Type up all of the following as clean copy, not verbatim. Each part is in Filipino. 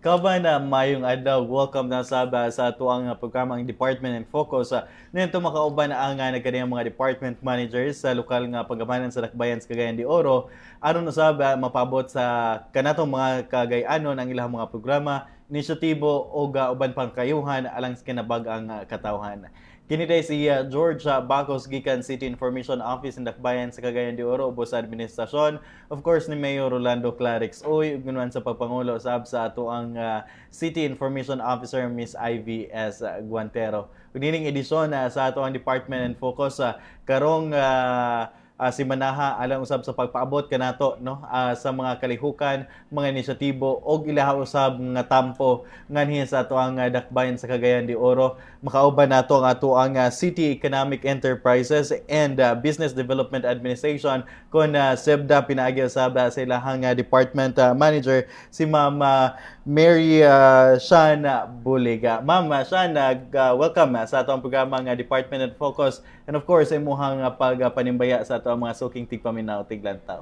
Kaban na mayong adlaw, welcome na sa tuang programang Department and Focus. Nito makauban ang nagkaniyang mga department managers sa lokal nga pagamanan sa Dakbayan sa Cagayan de Oro. Aron usab mapabot sa kanatong mga kagayanon ang ilang mga programa, inisyatibo o uban pang kayuhan alang sa kinabag-ang katawhan. Kini day si George Bacos gikan City Information Office in Dakbayan sa Cagayan de Oro ubos sa administrasyon. Of course ni Mayor Rolando Clarix Uy ug sa pagpangulo usab sa ato ang City Information Officer Miss Ivy S. Guantero. Ug nining edisyon sa ato ang Department and Focus karong si Manaha alang usab sa pagpaabot kanato no sa mga kalihukan, mga inisyatibo og ilaha usab nga tampo nganhi sa ato ang Dakbayan sa Cagayan de Oro. Makauban nato ang ato ang City Economic Enterprises and Business Development Administration kun SEBDA pinaagi usab sa ilahang department manager si Ma'am Mary Shana Buliga. Ma'am Shana, welcome sa ato ang programa nga Department and Focus and of course imuhang pagpanimbaya sa ato ang mga suking tigpaminaw tiglantaw.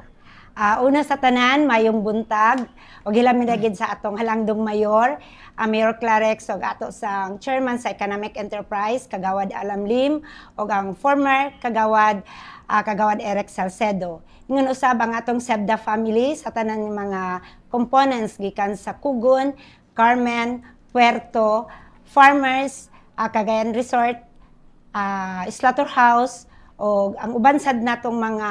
Una sa tanan, mayong buntag o gilaminagid sa atong halangdong mayor, Mayor Clarix o ato sang chairman sa Economic Enterprise, Kagawad Alam Lim o ang former Kagawad Eric Salcedo. Ngun usab ang atong SEBDA family sa tanan mga components gikan sa Kugon, Carmen, Puerto, Farmers, Cagayan Resort, Slaughterhouse o ang uban sad natong mga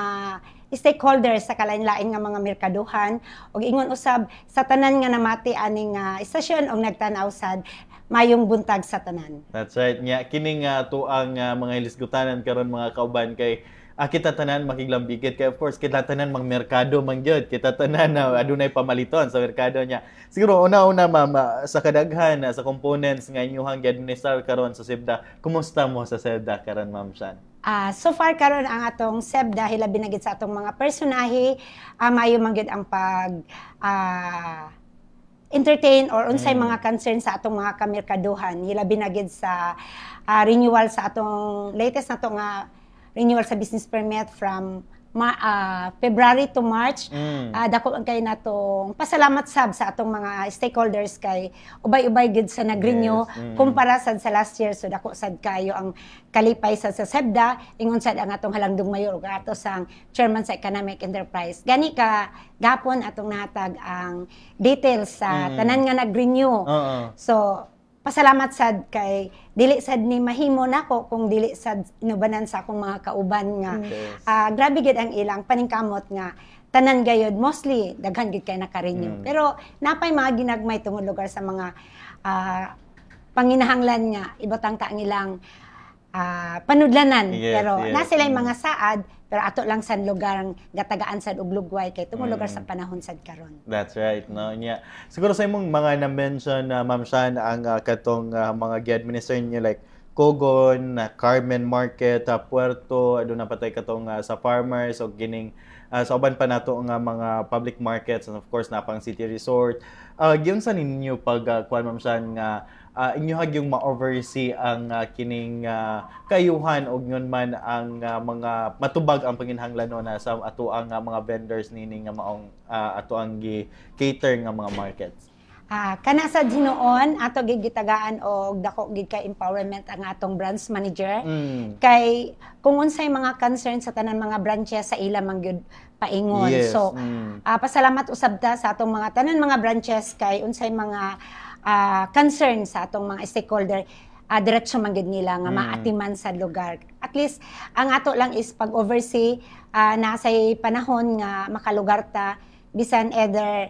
stakeholders sa kalain-lain nga mga merkaduhan ug ingon usab sa tanan nga namati aning istasyon og nagtan-aw sad mayong buntag sa tanan. That's right. Nya kining tuang mga hilisgutanan karon mga kauban kay kita tanan makiglambigit kay of course kita tanan mang merkado man gyud kita tanan adunay pamaliton sa merkado niya. Siguro una-una ma'am sa kadaghan sa components nga inyong gi-administrar karon sa SEBDA, kumusta mo sa SEBDA karon ma'am Shan? So far karon ang atong SEBDA hilabi na gid sa atong mga personahe maayo man gyud ang pag entertain or unsay mga concern sa atong mga kamerkaduhan hilabi na gid sa renewal sa atong latest nato nga renewal sa business permit from February to March. Dako kay natong pasalamat sab sa atong mga stakeholders kay ubay-ubay gid sa nag-renew kumpara sad sa last year. So dako sad kayo ang kalipay sa SEBDA ingon sad ang atong halangdong mayor ug ato sang chairman sa Economic Enterprise. Gani ka gapon atong nahatag ang details sa tanan nga nag-renew. So pasalamat sad kay dili sad ni mahimo nako kung dili sad inubanan sa akong mga kauban nga grabe gid ang ilang paningkamot nga tanan gayud mostly daghan gid kay naka-renew pero napay mga ginagmay tungod lugar sa mga panginahanglan nga ibutang ta ang ilang panudlanan pero na sila mga saad pero ato lang sa lugar ang gatagaan sad og lugway kay tungod lugar sa panahon sad karon. That's right no nya. Siguro sa imong mga na-mention Ma'am Shan ang katong mga gi-administer niyo like Cogon, Carmen Market, Puerto, aduna patay katong sa farmers o gining sa uban pa nato nga mga public markets and of course napang City Resort. Giyon sa ninyo pag kuan Ma'am Shan nga inyo hagyong ma-oversee ang kining kayuhan og ngon man ang mga matubag ang panginhanglanon sa ato ang mga vendors nini nga maong ato ang gi-cater nga mga markets. Kana sa hinuon ato gid gitagaan og dako gid kay empowerment ang atong branch manager kay kung unsay mga concern sa tanan mga branches sa ila man gyud paingon. So pasalamat usab ta sa atong mga tanan mga branches kay unsay mga concern sa atong mga stakeholder diretso man gid nila nga maatiman sa lugar. At least ang ato lang is pag-oversee nasay panahon nga makalugar ta bisan either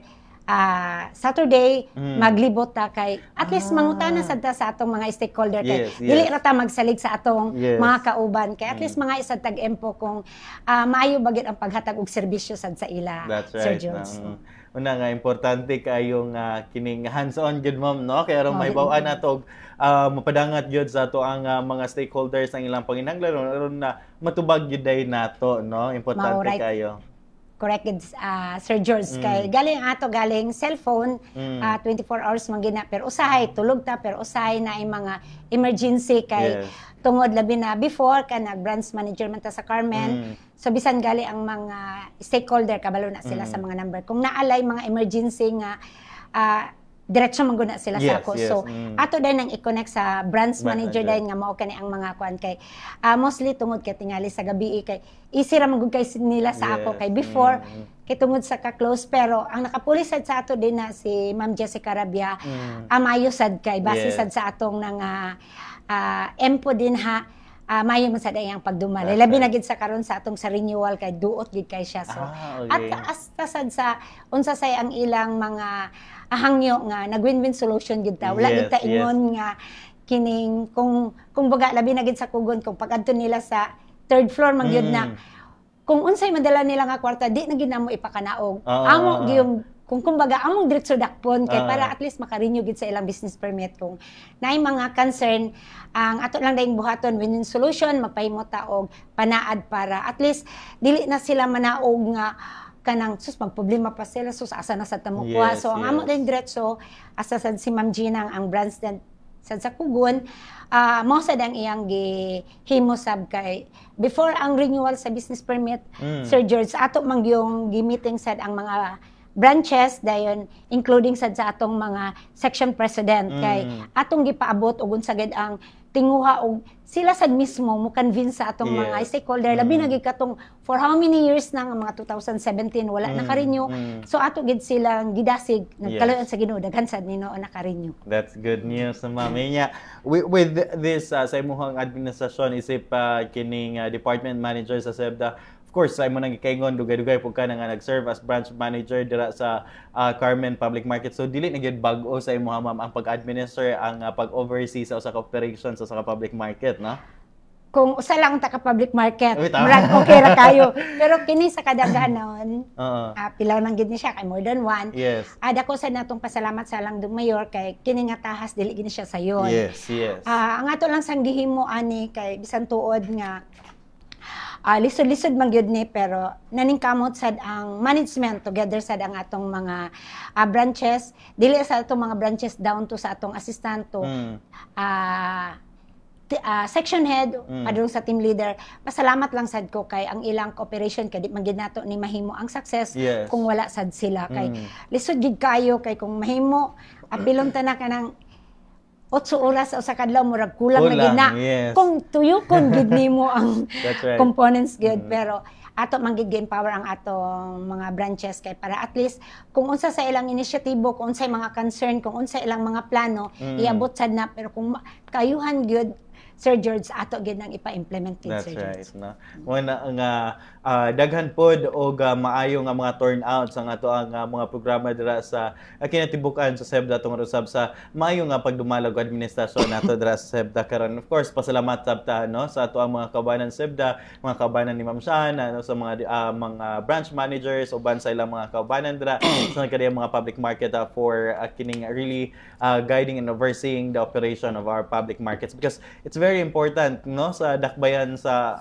Saturday maglibot ta kay at least mangutana sad ta sa atong mga stakeholder kay dili ra ta magsalig sa atong mga kauban kay at least mga isad tag-empo kung maayo bagid ang paghatag og serbisyo sad sa ila. That's Sir right. Jones. Una nga importante kayong kining hands-on gyud ma'am no kay aron mahibaw-an nato mapadangat gyud sa ato ang mga stakeholders ang ilang panginahanglan aron na matubag gyud day nato no importante kayo. Correct, Sir George. Kay galing galing cellphone, 24 hours man gina pero usahay tulog ta pero usahay na ang mga emergency kay tungod labi na before ka nag-branch manager man ta sa Carmen. So bisan gali ang mga stakeholder kabalo na sila sa mga number. Kung naalay mga emergency nga diretso mangguna sila sa ako. Yes, So, mm. ato din ang i-connect sa branch Branch manager manager. din nga mao kani ang mga kuan kay mostly tungod kay tingali sa gabi kay easy ra magud kay nila sa ako Yes, kay before mm. kay tungod sa ka-close pero ang nakapulis sad sa ato din na si Ma'am Jessica Rabia mayo sad kay base Yes. sad sa atong nang empo din ha mayo man sad iyang pagdumali. That's Labi right. na gid sa karon sa atong sa renewal kay duot gid kay siya. So Okay. at hasta sad sa unsa say ang ilang mga hangyo nga nag-win-win solution gid ta. Wala gid ta Yes, ingon nga kining kung baga labi na gid sa kugon kung pag-adto nila sa third floor man gyud na kung unsay madala nila nga kwarta di na gid namo ipakanaog. Amo gyud kung kumbaga among diretso dakpon kay para at least makarenew gid sa ilang business permit kung naay mga concern ang ato lang daing buhaton win-win solution magpahimo ta og panaad para at least dili na sila manaog nga kanang sus magproblema pa sila sus asa na sa tamukuha. Yes, So ang amo daing diretso asa sad si Ma'am Gina ang branch den sad sa Kugon mao sad ang iyang gihimo sab kay before ang renewal sa business permit Sir George ato man gyung gi-meeting sad ang mga branches dayon including sad sa atong mga section president kay atong gipaabot og unsa gid ang tinguha og sila sad mismo mo convince sa atong mga stakeholder labi na gid katong for how many years na nga mga 2017 wala naka-renew so ato gid silang gidasig nagkaluyan sa Ginoo daghan sad nino naka-renew. That's good news, Ma'am. Nya, with this sa imong administrasyon isip kining department manager sa SEBDA, of course, sa imo nang gikaingon dugay-dugay pud ka na nga nag-serve as branch manager dira sa Carmen Public Market. So dili na gyud bag-o sa imo ma'am ang pag-administer ang pag-oversee sa usa ka operations sa usa ka public market, no? Kung usa lang ta ka public market, Uy, tama. murag okay ra kayo. Pero kini sa kadaghanon, Oo. pilaw lang gid ni siya kay more than one. Yes. Dako sa natong pasalamat sa Langdong Mayor kay kini nga tahas dili gini siya sayon. Yes, yes. Ang ato lang sang gihimo ani kay bisan tuod nga lisod-lisod man gyud ni pero naningkamot sad ang management together sad ang atong mga branches dili sa atong mga branches down to sa atong assistant to section head padung sa team leader pasalamat lang sad ko kay ang ilang cooperation kay di man gid nato ni mahimo ang success Yes. kung wala sad sila kay lisod gid kayo kay kung mahimo apilon ta na kanang 8 oras sa usa ka adlaw murag kulang na gid na yes. kung tuyokon gid nimo ang That's right. components gid pero ato man gid empower ang atong mga branches kay para at least kung unsa sa ilang inisyatibo kung unsay mga concern kung unsa ilang mga plano iabot sad na pero kung kayuhan gyud Sir George ato gid nang ipa-implement gid That's Sir right, George. no. Muna nga daghan pod og maayo nga mga turnout sa ato ang mga programa dira sa kinatibukan sa SEBDA tungod usab sa maayo nga pagdumalag og administrasyon nato dira sa SEBDA karon. Of course, pasalamat sab ta no sa ato ang mga kabanan SEBDA, mga kabanan ni Ma'am Shan, no, sa mga branch managers uban sa ilang mga kabanan dira sa kaniyang mga public market for kining really guiding and overseeing the operation of our public markets because it's very important no sa dakbayan sa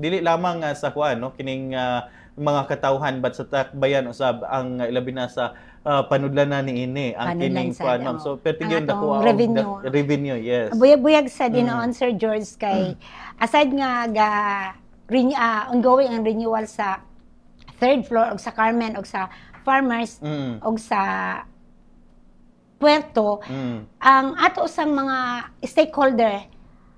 dili lamang sa kuan no kining mga katawhan but sa dakbayan usab ang ilabi na sa panudlanan ni ini ang Panudlan kining sad, kuan ma'am. So perti ang gyud atong dako revenue, yes. Buyag-buyag sa dinoon Sir George kay aside nga ongoing ang renewal sa third floor og sa Carmen og sa Farmers og sa Puerto ang ato sang mga stakeholder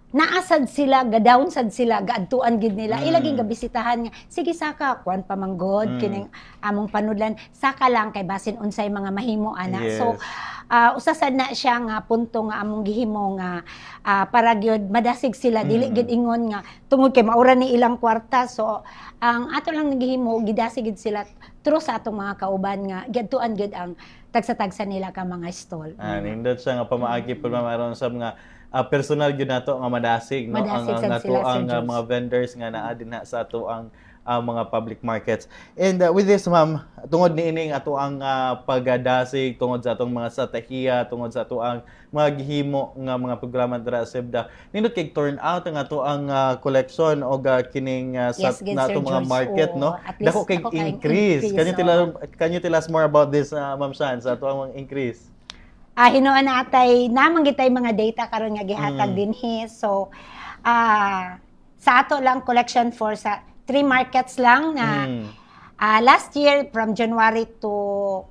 naasad sila, ga-down sad sila, gaadtuan gid nila. Ilaging gabisitahan nga, sige saka, kuan pa manggod, kining among panudlan, saka lang kay basin unsay mga mahimo ana. Yes. So, usasad na siya nga punto nga among gihimo nga para gyud madasig sila, dili gid ingon nga, tungod kay maura ni ilang kwarta. So, ang ato lang nagihimo, gidasig gid sila through sa atong mga kauban nga, gadtuan gid ang tagsa-tagsa nila ka mga stall. Nindot siya nga pamaagi po aron sa mga personal gyud nato nga madasig no Madasig sad ang sila, ang Sir George. mga vendors nga naa dinha sa ato ang mga public markets. And with this ma'am, tungod niining ato ang pagdasig tungod sa atong mga strategiya, tungod sa ato ang mga gihimo nga mga programa dira sa SEBDA, nindot kay turn out ang ato ang collection og kining sa Yes, good, nato Sir mga George. market no. At least Dako kay ako kay increase. Can you tell us more about this Ma'am Shan sa ato ang increase? Hinuon natay namang gitay mga data karon nga gihatag dinhi. So sa ato lang collection for sa 3 markets lang na last year from January to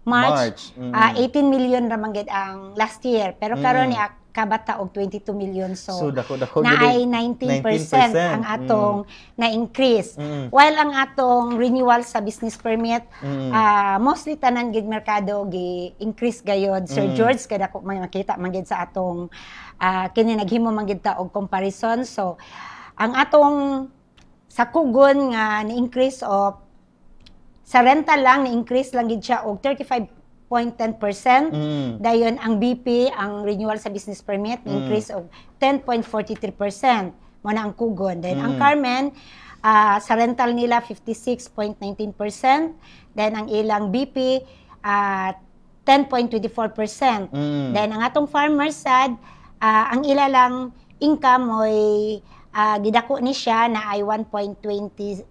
March. Mm. 18 million ra man gid ang last year. Pero karon ni kabata og 22 million. So dako na ay 19% ang atong na-increase. While ang atong renewal sa business permit, mostly tanan gid merkado gi-increase gayod. Sir George, kada ko makita man gid sa atong kini naghimo man gid ta og comparison. So ang atong sa kugon nga ni-increase of sa rental lang ni-increase lang gid siya og 35.10%. Dayon ang BP, ang renewal sa business permit, increase of 10.43%. Mo na ang kugon. Then ang Carmen, sa rental nila 56.19%. Then ang ilang BP 10.24%. Then ang atong farmers sad, ang ilalang income mo'y gidako ni siya na ay 1.26%,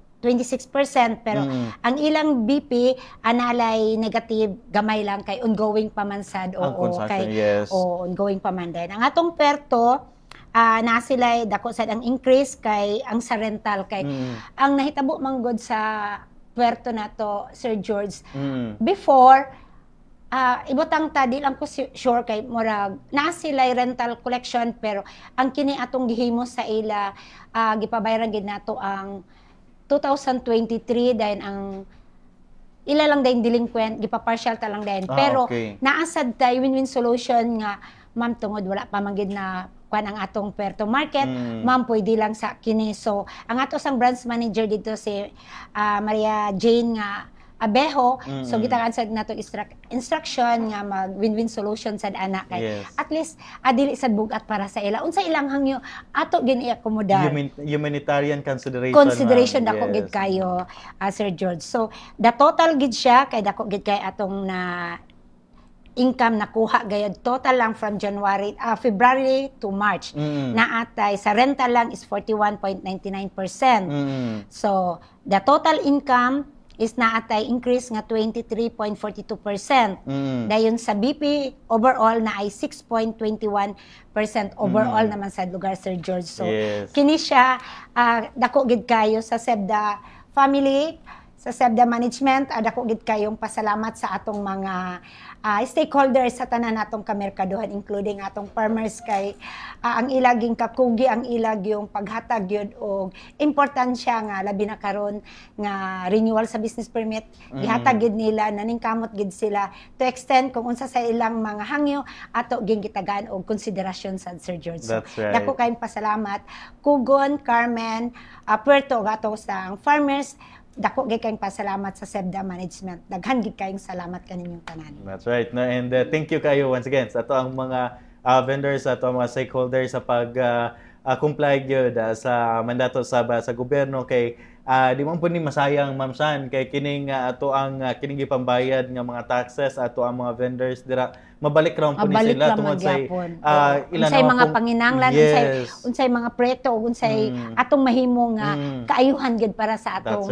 pero ang ilang BP analay negative gamay lang kay ongoing pa man sad ongoing pa man din. Ang atong perto na sila dako sad ang increase kay ang sa rental kay ang nahitabo man gud sa puerto nato, Sir George. Before ibutang ta di lang ko sure kay murag na sila rental collection, pero ang kini atong gihimo sa ila gipabayaran gid nato ang 2023 dahil ang ila lang dahil delinquent, gipa-partial ta lang dahil. Pero naasad tayo win-win solution nga, ma'am, tungod wala pa manggid na kuan ang atong Puerto Market, ma'am, pwede lang sa kini. So, ang ato sang branch manager dito si Maria Jane nga Abejo, so gitakan sad nato instruction nga mag win-win solution sad ana kay at least dili sad bugat para sa ila unsa ilang hangyo ato gini-akomodar humanitarian consideration dako gid kayo, Sir George. So the total gid siya kay dako gid kay atong na income nakuha gayud total lang from February to March na atay sa rental lang is 41.99%. So the total income is naatay increase nga 23.42%. Dayon sa BP overall na ay 6.21% overall naman sa lugar, Sir George. So kini siya dako gid kayo sa SEBDA family, sa SEBDA management, dako gid kayong pasalamat sa atong mga stakeholders sa tanan natong kamerkaduhan, including atong farmers kay ang ilaging kakugi, ang ilag yung paghatag yun og importansya nga labi na karon nga renewal sa business permit gihatag gid nila naningkamot gid sila to extend kung unsa sa ilang mga hangyo ato ging gitagaan og konsiderasyon sa Sir George. So, dako kayong pasalamat Kugon, Carmen, Puerto gato sa farmers. Dako gid kayong pasalamat sa SEBDA management. Daghan gid kayong salamat kaninyong tanan. That's right. No, and thank you kayo once again sa ato ang mga vendors, sa ato ang mga stakeholders sa pag comply gyud sa mandato sa gobyerno kay di man po ni masayang Ma'am San kay kining ato ang kining gipambayad nga mga taxes ato ang mga vendors dira mabalik raw po ni sila tungod sa unsay mga panginahanglan, unsay mga proyekto ug unsay atong mahimo nga kaayuhan gid para sa atong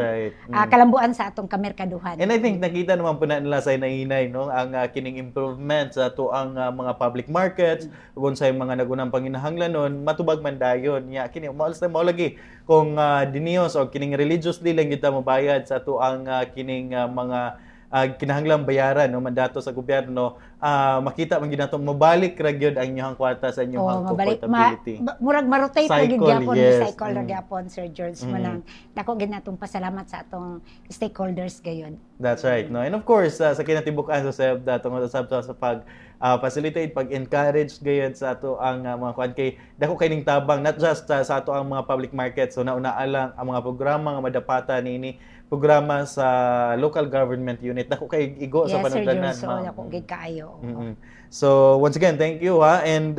kalambuan sa atong kamerkaduhan. And I think nakita naman po na nila sa inahinay no ang kining improvements sa ato ang mga public markets ug unsay mga nagunang panginahanglanon matubag man dayon nya kini mao lagi kung dinios o kining religiously lang kita mabayad sa ato ang kining mga kinahanglang bayaran no mandato sa gobyerno makita man gid nato mabalik ra gyud ang inyong kwarta sa inyong comfortability. Murag ma-rotate ra gyud gyapon cycle ra gyapon, Sir George. Manang dako gid natong pasalamat sa atong stakeholders gayon. That's right no. And of course sa kinatibuk-an sa SEBDA tungod sa pag facilitate, pag-encourage gayon sa ato ang mga kuan kay dako kay ning tabang not just sa ato ang mga public market. So nauna lang ang mga programa nga madapata niini programa sa local government unit dako kay igo sa panugdanan. Yes, Sir George. So dako gid kaayo. So once again, thank you and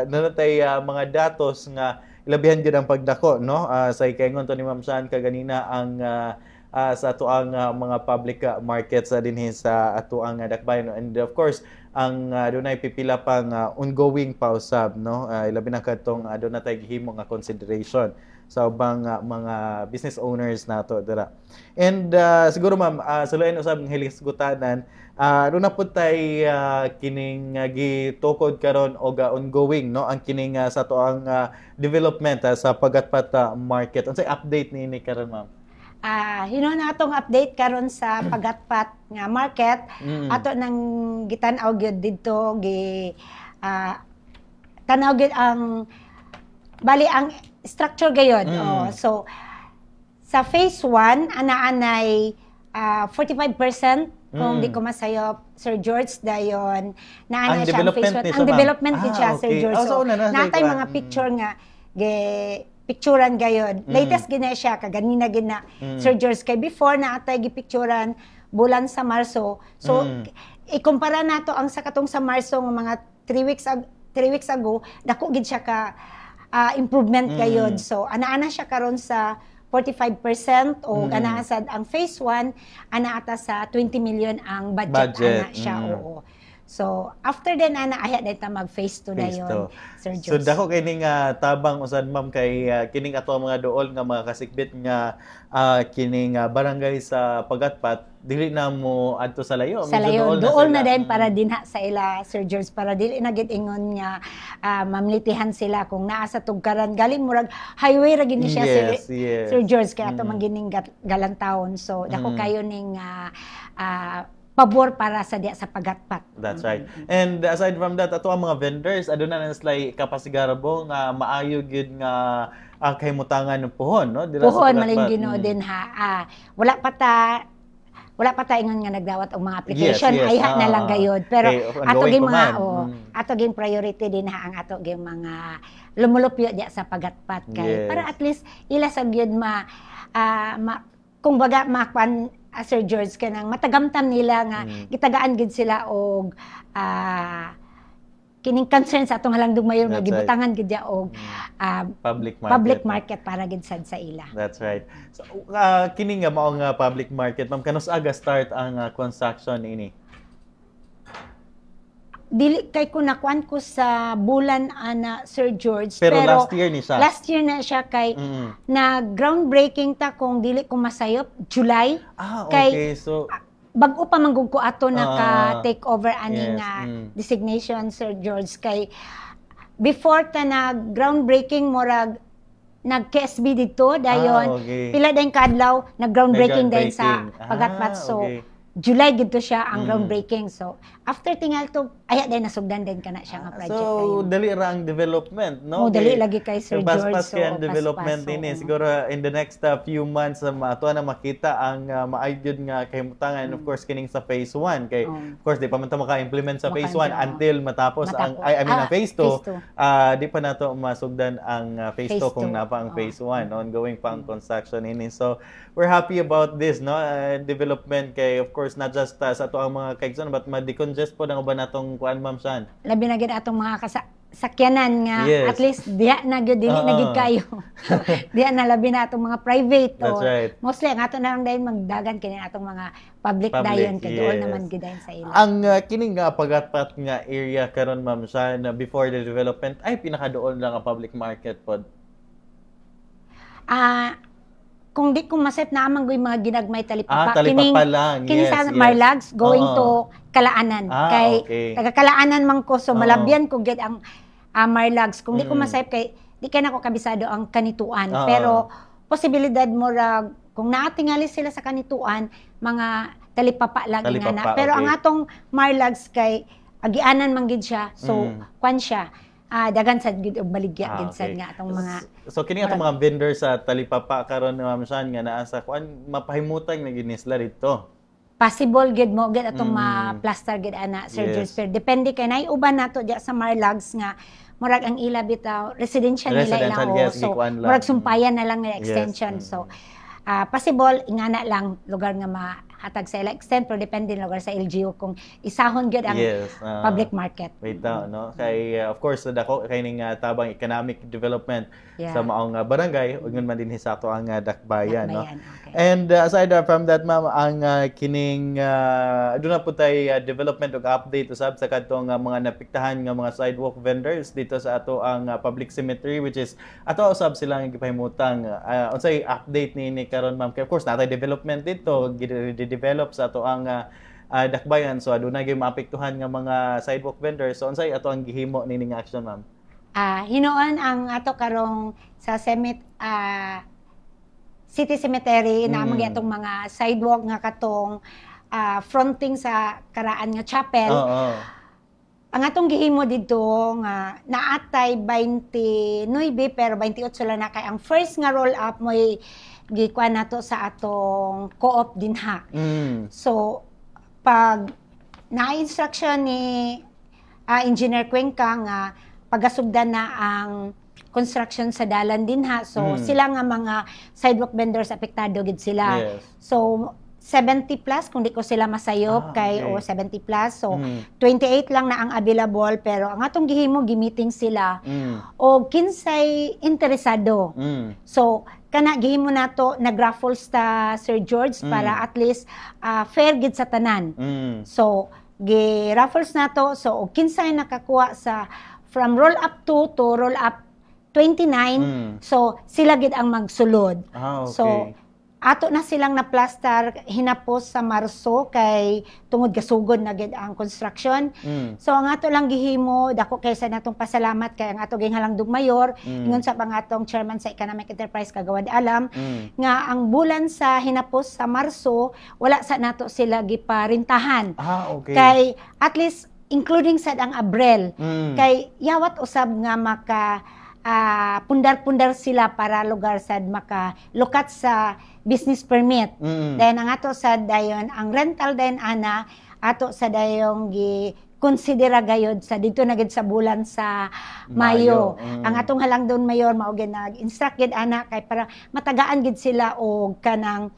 nanatay mga datos nga ilabihan gyud ang pagdako no sa ikaingon to ni Ma'am San kaganina ang sa ato ang mga public markets dinhi sa ato ang dakbayan and of course ang dunay pipila pang ongoing pa usab no ilabi na kadtong aduna tay gihimo nga consideration sa ubang mga business owners nato dira. And siguro ma'am sa lain usab ng hilisgutanan na pud tay kining gitukod karon og ongoing no ang kining sa to ang development sa Pagatpat market. Unsay update niini karon ma'am? hinon atong update karon sa pagatpat nga market. Ato nang gitan-aw gyud didto tanaw gyud ang bali ang structure gayud. So sa phase 1 anaanay 45% kung di ko masayop, Sir George, dayon naanay siya ang phase 1. Ang development gid siya, Sir George. So natay mga picture nga picturean gayod. Latest gina siya kaganina gina Sir George kay before na atay gipicturean bulan sa Marso. So ikumpara nato ang sa katong sa Marso nga mga 3 weeks ago dako gid siya ka improvement gayod. So ana siya karon sa 45% o ana sad ang phase 1 ana ata sa 20 million ang budget. Ana siya. Oo. So, after then, aya na ita mag-phase 2 na yun, Sir George. So, dako kining tabang usad ma'am kay kining ato mga dool nga mga kasikbit nga kining barangay sa Pagatpat, dili na mo adto sa layo. Sa layo, dool na din para dinha sa ila, Sir George, para dili na gid ingon nga mamlitihan sila kung naa sa tugkaran. Galing murag highway ra gini siya, Sir George, kaya ato magining galantawon. So, dako kayo ning pabor para sa diya sa Pagatpat. That's right. And aside from that, ato ang mga vendors, aduna na sila kapasigarabo nga maayo gyud nga kahimutangan ng puhon, no? Dira puhon maling Ginoo din ha. Wala pa ta ingon nga nagdawat og mga application, ayha na lang gayod. Pero ato gyud mga ato gyud priority din ha ang ato gyud mga lumulupyo diya sa Pagatpat kay para at least ila sa gyud kung baga makuan Sir George kanang matagamtam nila nga gitagaan gid sila og kining concern sa atong halang dugmayon nga gibutangan gid ya og public market para gid sad sa ila. That's right. So kini nga mao nga public market, ma'am, kanus aga start ang construction ini? Dili kay ko nakuan ko sa bulan ana Sir George, pero last year ni siya. Last year na siya kay na groundbreaking ta kung dili ko masayop July. Okay. So bag-o pa manggug ko ato naka take over ani nga designation, Sir George, kay before ta na groundbreaking murag nag-KSB dito dayon pila dayon kadlaw nag groundbreaking din sa Pagatpat. So July gito siya ang groundbreaking. So after tingal to aya din nasugdan din kana siya nga project. So dali ra ang development, no? Dali lagi kay Sir George. Pas kay ang development din siguro in the next few months ato na makita ang maayod nga kahimutangan, of course kining sa phase 1 kay of course di pa man ta maka-implement sa phase 1 until matapos ang ang phase 2. Di pa nato masugdan ang phase 2 kung napa ang phase 1, ongoing pa ang construction ini. So we're happy about this, no? Development kay of course not just sa ato ang mga kaigsoon but ma-decongest po ang uban natong kuan, Ma'am Shan. Labi na gid atong mga sakyanan nga at least diha na gyud dili na gid kayo. Diha na labi na atong mga private. That's right. Mostly ang ato na lang dayon magdagan kini atong mga public dayon kay dool naman gid sa ila. Ang kining nga Pagatpat nga area karon, Ma'am Shan, before the development ay pinakadool lang ang public market pod. Kung di ko maset na amang mga ginagmay talipapa. Talipapa lang. Kini sa Marlags going to Kalaanan. Kay taga Kalaanan man ko, so malabyan ko gid ang Marlags. Kung di ko masayop kay di kay nako kabisado ang Kanituan. Pero posibilidad mo ra kung naatingali sila sa Kanituan, mga talipapa lang nga. Pero ang atong Marlags kay agianan man gid siya. So kwan siya. Dagan sad gid og baligya gid sad nga atong mga so kini atong mga vendor sa talipapa karon, Ma'am Shan, nga naa sa kuan mapahimutan na gid nisla dito. Possible gid mo gid atong ma-plaster gid ana, Sir George. Pero depende kay nay uban nato diya sa Marlags nga murag ang ila bitaw residential nila lang. So murag sumpayan na lang na extension. So possible ingana lang lugar nga mahatag sa ila extend, pero depende na lugar sa LGU kung isahon gyud ang public market. Wait no? Kay of course dako kay ning tabang economic development sa maong barangay ug man din sa ato ang dakbayan, no? And aside from that, Ma'am, ang kining aduna po tay development ug update usab sa kadtong mga napiktahan nga mga sidewalk vendors dito sa ato ang public cemetery, which is ato usab sila nga gipahimutang unsay update ni karon, Ma'am. Kay of course natay development dito develop sa ato ang dakbayan, so aduna gyud maapektuhan nga mga sidewalk vendors. So unsay ato ang gihimo nining action, Ma'am? Hinoon ang ato karong sa City Cemetery na mga itong mga sidewalk nga katong fronting sa karaan nga chapel. Ang atong gihimo dito nga naatay 29 pero 28 lang na kay ang first nga roll up mo'y gikuan nato sa atong co-op dinha. So pag na-instruction ni Engineer Cuenca nga pagasugdan na ang construction sa dalan dinha. So sila nga mga sidewalk vendors apektado gid sila. So 70 plus kung di ko sila masayop kay o 70 plus. So 28 lang na ang available pero ang atong gihimo gi-meeting sila o kinsay interesado. So kana gihimo nato nag-raffles ta Sir George para at least fair gid sa tanan. So gi-raffles nato so og kinsay nakakuha sa from roll up 2 to roll up 29 so sila gid ang magsulod. So ato na silang na-plaster hinapos sa Marso kay tungod gasugod na gid ang construction. So ang ato lang gihimo dako kaysa natong pasalamat kay ang ato ginhalang dugmayor ingon sa pangatong chairman sa Economic Enterprise Kagawad Alam nga ang bulan sa hinapos sa Marso wala sa nato sila giparintahan. Kay at least including sad ang Abril kay yawat usab nga maka pundar-pundar sila para lugar sad makalukat sa business permit. Then ang ato sad dayon ang rental din ana ato sa dayong gi konsidera gayod sa dito na gid sa bulan sa Mayo. Ang atong halangdon mayor mao gid nag-instruct gid ana kay para matagaan gid sila og kanang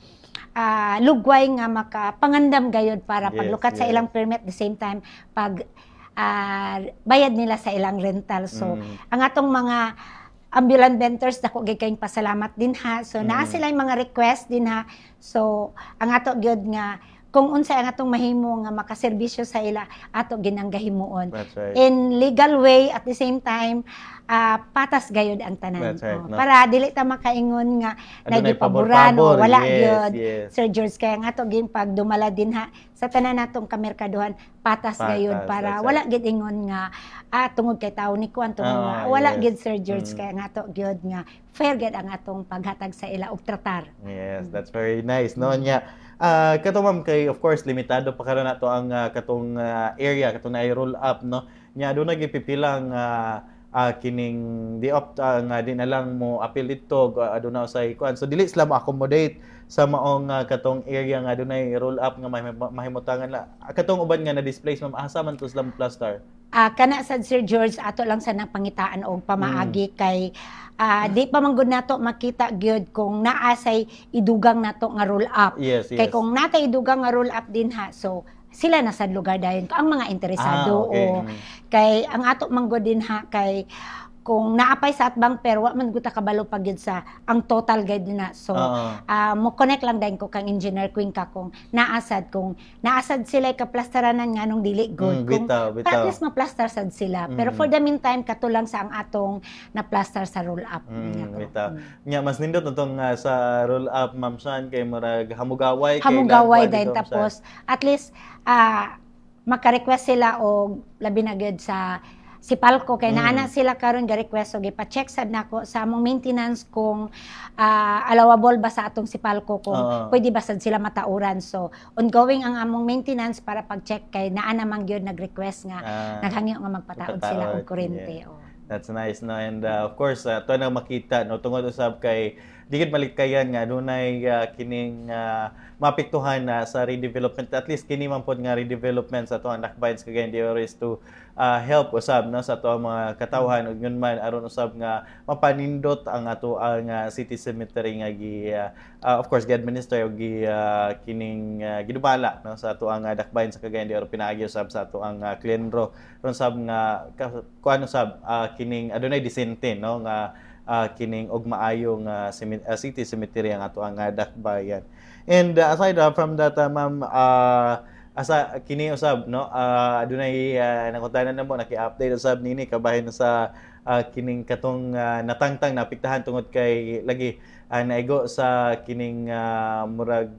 lugway nga makapangandam gayod para paglukat sa ilang permit the same time pag bayad nila sa ilang rental. So, ang atong mga ambulant vendors, dako gay kayong pasalamat din ha. So, naa sila yung mga request din ha. So, ang ato gyud nga, kung unsay ang atong mahimo nga makaserbisyo sa ila, ato ginanggahimuon. In legal way, at the same time, patas gayod ang tanan. No? Para dili ta makaingon nga nagipaboran o wala gyud. Sir George kaya nga to gin pag dumala din ha sa tanan natong kamerkaduhan patas gayod para wala gid ingon nga tungod kay tawo ni kuan tungod wala gid Sir George kaya nga to gyud nga fair gid ang atong paghatag sa ila og tratar. Yes, that's very nice no nya. Kato ma'am kay of course limitado pa karon nato ang katong area katong na roll up no nya do nagipipilang kining di-opt nga di na lang mo appeal dito aduna usay kuan so dili sila mo-accommodate sa maong katong area nga adunay roll up nga mahimutangan la katong uban nga na displace ma'am asa man to sila mo plaster kana sad Sir George ato lang sa pangitaan og pamaagi kay di pa man gud nato makita gyud kung naa say idugang nato nga roll up kay kung natay idugang nga roll up din ha so sila na sa lugar dayon ang mga interesado o kay ang ato manggod din ha kay kung naapay sa atbang pero wa man gud ta kabalo pag yun sa ang total guide na so mo connect lang dayon ko kang Engineer Cuenca kung naasad sila kaplasteranan nga nung dili good kung at least maplaster sad sila pero for the meantime katulang sa ang atong na plaster sa roll up nya mas nindot utong sa roll up ma'am San kay murag hamugaway dayon tapos at least maka-request sila og labi na gyud sa si Palco kay naana sila karon ga request og ipa-check sad nako sa among maintenance kung allowable ba sa atong si Palco kung pwede ba sad sila matauran so ongoing ang among maintenance para pag-check kay naa namang gyud nag-request nga naghangyo nga magpataod sila og kuryente. That's nice no and of course to na makita no tungod usab kay digid malikayan nga dunay kining mapiktuhan sa redevelopment at least kini man pod nga redevelopment sa tuang Nakbayan sa Cagayan de Oro is to help usab no sa tuang mga katawhan ug yun man aron usab nga mapanindot ang ato ang city cemetery nga of course gi-administer og kining gidumala no sa tuang Nakbayan sa Cagayan de Oro pinaagi usab sa tuang Clenro ron sab nga kuan usab kining adunay disente no nga kining og maayong city cemetery ang ato ang Dakbayan. And aside from that ma'am asa kini usab no adunay nakutanan namo naki-update usab nini kabahin sa kining katong natangtang napiktahan tungod kay lagi naigo sa kining murag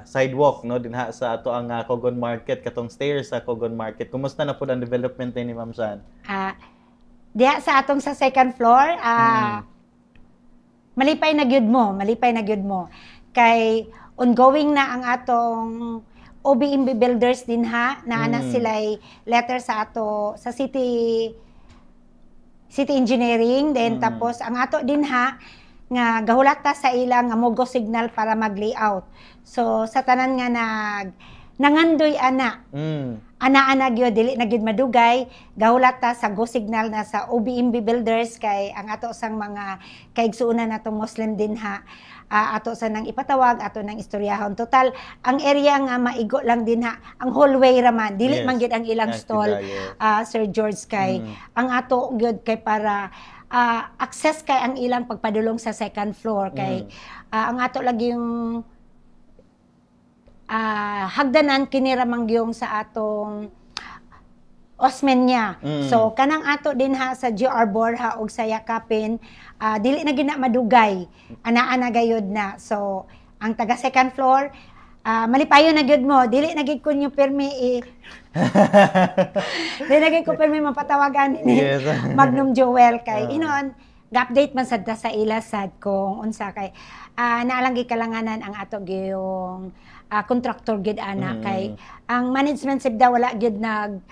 sidewalk no dinha sa ato ang Cogon Market katong stairs sa Cogon Market. Kumusta na pud ang development ni Ma'am San? Diha sa atong sa second floor, malipay na gyud mo. Kay ongoing na ang atong OBMB builders din ha, na sila'y letter sa ato sa city engineering, then tapos ang ato din ha nga gahulata sa ilang nga mogo signal para mag-layout. So sa tanan nga nangandoy ana. Ana-ana gyud dili na gyud madugay, gahulata sa go signal na sa OBMB builders kay ang ato sang mga kaigsuonan natong Muslim din ha. Ato sa nang ipatawag, ato nang istoryahon. Total, ang area nga maigo lang din ha, ang hallway raman, dili man gyud ang ilang stall, Sir George, kay ang ato gyud kay para access kay ang ilang pagpadulong sa second floor, kay ang ato lagi yung hagdanan kiniramangyong sa atong Osmeña. So kanang ato din ha sa GR Borja og sa Yakapin, dili na gina madugay, ana-ana gayud na. So ang taga second floor, malipayon na gyud mo, dili na gid kunyo permi dili na gid ko permi mapatawagan ni Magnum Joel kay inon ga-update man sad ta sa ila sad kung unsa kay naalang kalanganan ang ato gyung contractor gid ana kay ang management sibda wala gid nag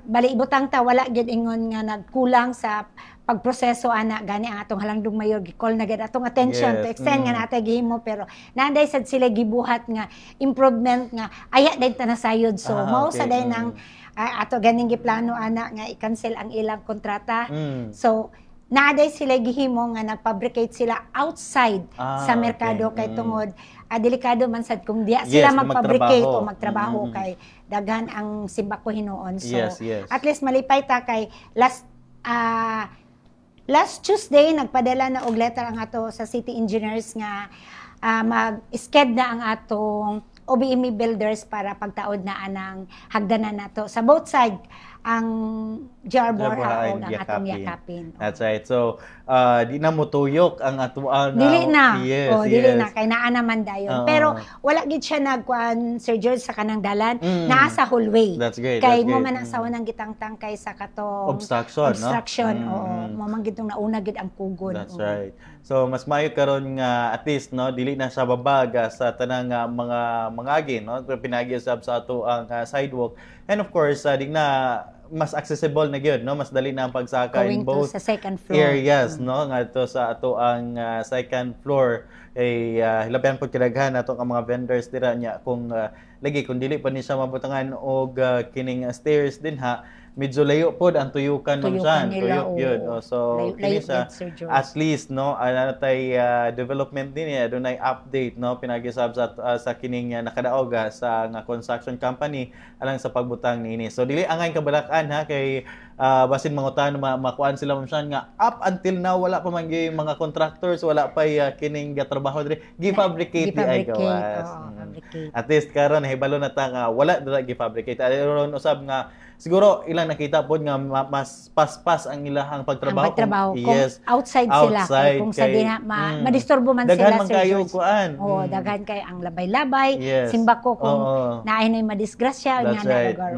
bali ibutang ta wala gid ingon nga nagkulang sa pagproseso ana gani ang atong halangdong mayor gicall na gid atong attention to extend nga natay gihimo, pero nanday sad sila gibuhat nga improvement nga aya day tanasayod. So mao sa day nang ato ganing giplano ana nga i-cancel ang ilang kontrata. So naaday sila gihimo nga nagfabricate sila outside sa merkado kay tungod delikado man sad kung diya sila magfabricate o magtrabaho kay daghan ang simbako hinuon. So at least malipay ta kay last Tuesday nagpadala na og letter ang ato sa city engineers nga mag-sked na ang atong OBME builders para pagtaod na anang hagdanan nato sa both side ang GR Borja o ang atong Yakapin. That's right. So, di na mutuyok ang atuang... Dili na. Dili na. Kay naa naman dayon. Pero wala gid siya nagkuan, Sir George, sa kanang dalan. Naa sa hallway. That's great. Kay mo man ang sawa ng gitangtang kay sa katong... Obstruction, no? Mo man gid tong nauna gid ang kugon. That's right. So, mas maayo karon nga at least, no, dili na siya babaga sa tanang mga mangagi, no? Pinagi sa ato ang sidewalk. And of course, di na mas accessible na gyud, no, mas dali na ang pagsaka in both sa second floor areas, no, nga to sa ato ang second floor ay hilabihan po kinaghan ato ang mga vendors dira nya kung lagi kung dili pa ni siya mabutangan og kining stairs din ha, medyo layo pod ang tuyukan tuyok yun. So kini sa at least, no, natay development din niya dunay update, no, pinagisab sa kining nakadaog sa nga construction company alang sa pagbutang niini. So dili angay kabalakan ha kay basin mangutan makuan sila mamsan nga up until now wala pa man gyud mga contractors, wala pa kining trabaho diri gifabricate di ay gawas. At least karon hibalo na ta nga wala dira gifabricate. Aron usab nga siguro ilang nakita pod nga mas paspas ang ilahang pagtrabaho. Kung outside sila kung sa di madisturbo man daghan sila sa kayo kuan. Daghan kay ang labay-labay, simbako kung naay nay madisgrasya nga na lugar.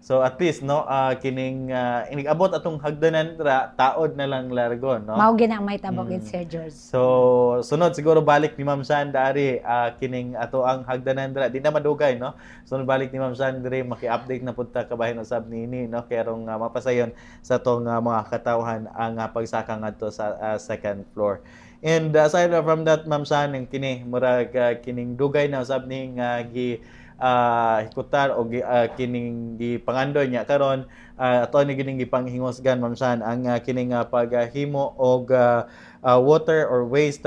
So at least, no, kining inigabot atong hagdanan ra taod na lang largo, no. Mao gid ang may tabog Sir George. So sunod siguro balik ni Ma'am San dari kining ato ang hagdanan ra di na madugay, no. Sunod balik ni Ma'am San diri maki-update na pud ta kabahin usab niini, no, kayong mapasayon sa tong mga katawhan ang pagsaka ngadto sa second floor. And aside from that, Ma'am San, kini murag kining dugay na usab ning hikutar o kining gipangandoy niya karon ato ni gining gipanghingosgan Ma'am San ang kining paghimo og water or waste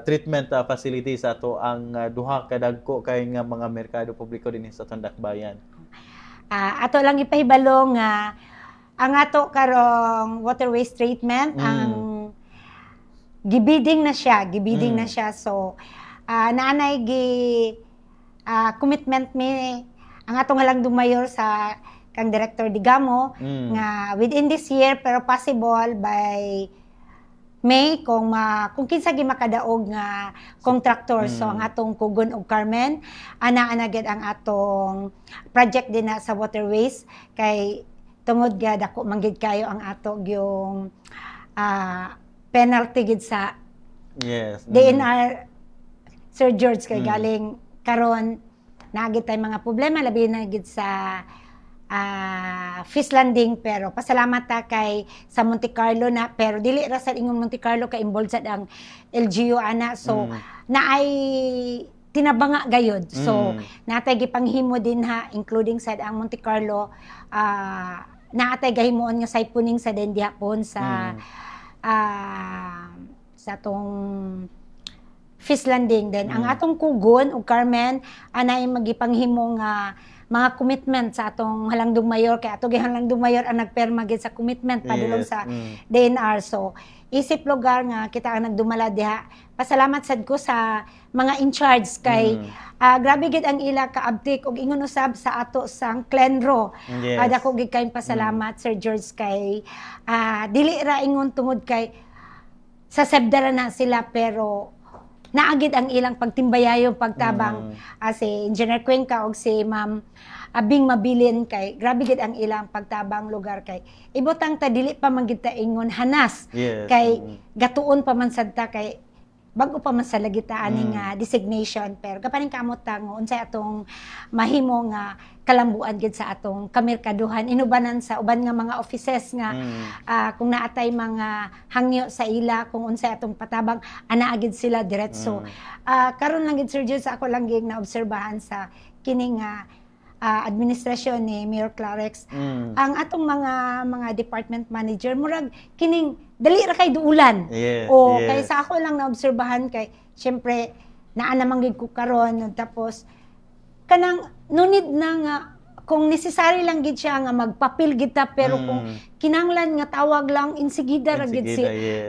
treatment facility sa ato ang duha ka dagko kay nga mga merkado publiko dinhi sa Tandakbayan. Ato lang ipahibalo nga ang ato karong water waste treatment ang gibiding na siya. So naanay commitment mi ang atong halangdong mayor sa kang Director Digamo nga within this year pero possible by May kung kinsa gi makadaog nga contractor. So ang atong Kugon ug Carmen ana gid ang atong project din na sa water waste kay tungod ga dako man gid kayo ang ato gyung penalty gid sa Yes. DNR Sir George kay galing karon naagid tay mga problema labi na gid sa fish landing, pero pasalamat ta kay sa Monte Carlo na, pero dili ra sad ingon Monte Carlo kay involved sad ang LGU ana, so naay tinabanga gayod, so natay gipanghimo din ha, including sad ang Monte Carlo, naatay gahimuon nga saypuning sa den dihapon sa tong fish landing. Then ang atong Kugon ug Carmen anay magipanghimo nga mga commitment sa atong Halangdong Mayor, kay ato Halangdong Mayor ang nagperma gid sa commitment padulong sa DNR. So isip lugar nga kita ang nagdumala diha. Pasalamat sad ko sa mga in charge kay grabe gid ang ila kaabtik ug ingon usab sa ato sang Clenro. Dako gid kay pasalamat Sir George kay dili ra ingon tungod kay sa sebdara na sila, pero naagid ang ilang pagtimbayayong pagtabang si Engineer Cuenca og si Ma'am Abing Mabilin, kay grabe gid ang ilang pagtabang lugar kay ibutang ta dili pa man gid ta ingon hanas, kay gatuon pa man sad ta kay bago pa man sa lagita aning designation, pero kapaning kamot ta nga unsay atong mahimo nga kalambuan gid sa atong kamerkaduhan, inubanan sa uban nga mga offices nga kung naatay mga hangyo sa ila kung unsay atong patabang ana agid sila diretso. Karon lang gid Sir Jules, ako lang gid na obserbahan sa kining administrasyon ni Mayor Clarex, ang atong mga department manager murag kining dali ra kay duulan. Kay sa ako lang na obserbahan kay syempre naa namang gid ko karon, tapos kanang no need na nga kung necessary lang gid siya nga magpapil gid ta, pero kung kinahanglan nga tawag lang insigida ra gid si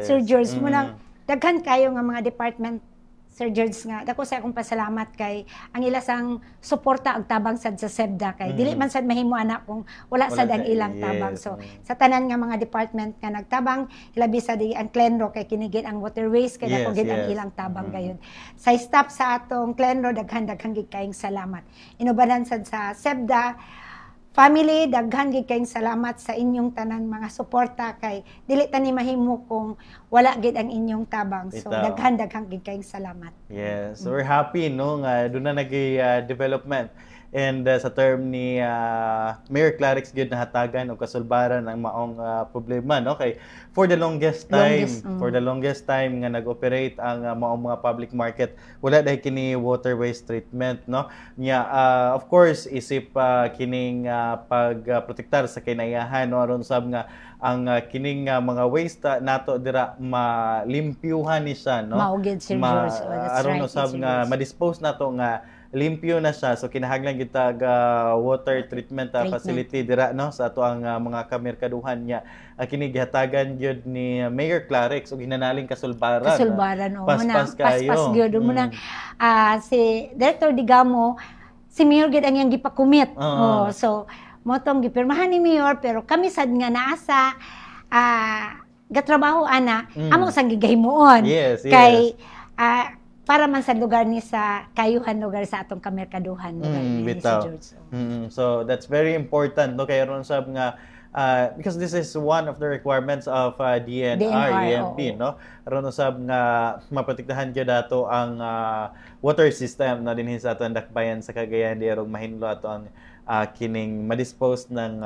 Sir George mo nang daghan kayo nga mga department Sir George nga dako sa akong pasalamat kay ang ila sang suporta ag tabang sad sa SEBDA, kay dili man sad mahimo ana kung wala sad ang ilang tabang. So sa tanan nga mga department nga nagtabang, ilabi sa di ang Clenro kay kinigit ang waterways kay dako gid ang ilang tabang gayud. Sa staff sa atong Clenro daghan gid kayong salamat. Inubanan sad sa SEBDA family, daghan gid kayong salamat sa inyong tanan mga suporta, kay dili ta ni mahimo kung wala gid ang inyong tabang. So daghan gid kayong salamat. Yes, so we're happy no nga doon na development. And sa term ni Mayor Clarix gid nahatagan og kasulbaran ang maong problema no, kay for the longest time nga nag-operate ang maong mga public market, wala dahil kini water waste treatment no nya. Of course isip kining pagprotektar sa kinayahan no, aron sab nga ang kining mga waste nato dira malimpyuhan ni siya no, maugid Sir George, aron usab nga ma-dispose nato nga limpyo na siya, so kinahanglan gitag water treatment facility dira no sa ato ang mga kamerkaduhan niya. Kini gihatagan gyud ni Mayor Clarix og hinanaling kasulbaran paspas kayo gyud mo nang si Director Digamo, si Mayor gid ang iyang gipakumit. So mo tong gipirmahan ni Mayor, pero kami sad nga naasa gatrabaho ana amo sang gigahimuon kay para man sa lugar ni sa kayuhan lugar sa atong kamerkaduhan lugar ni si George. So that's very important no, kay ron sab nga because this is one of the requirements of DNR EMP no, ron sab nga maprotektahan gyud ato ang water system na dinhi sa atong dakbayan sa Cagayan de Oro, mahinlo ato ang kining ma-dispose ng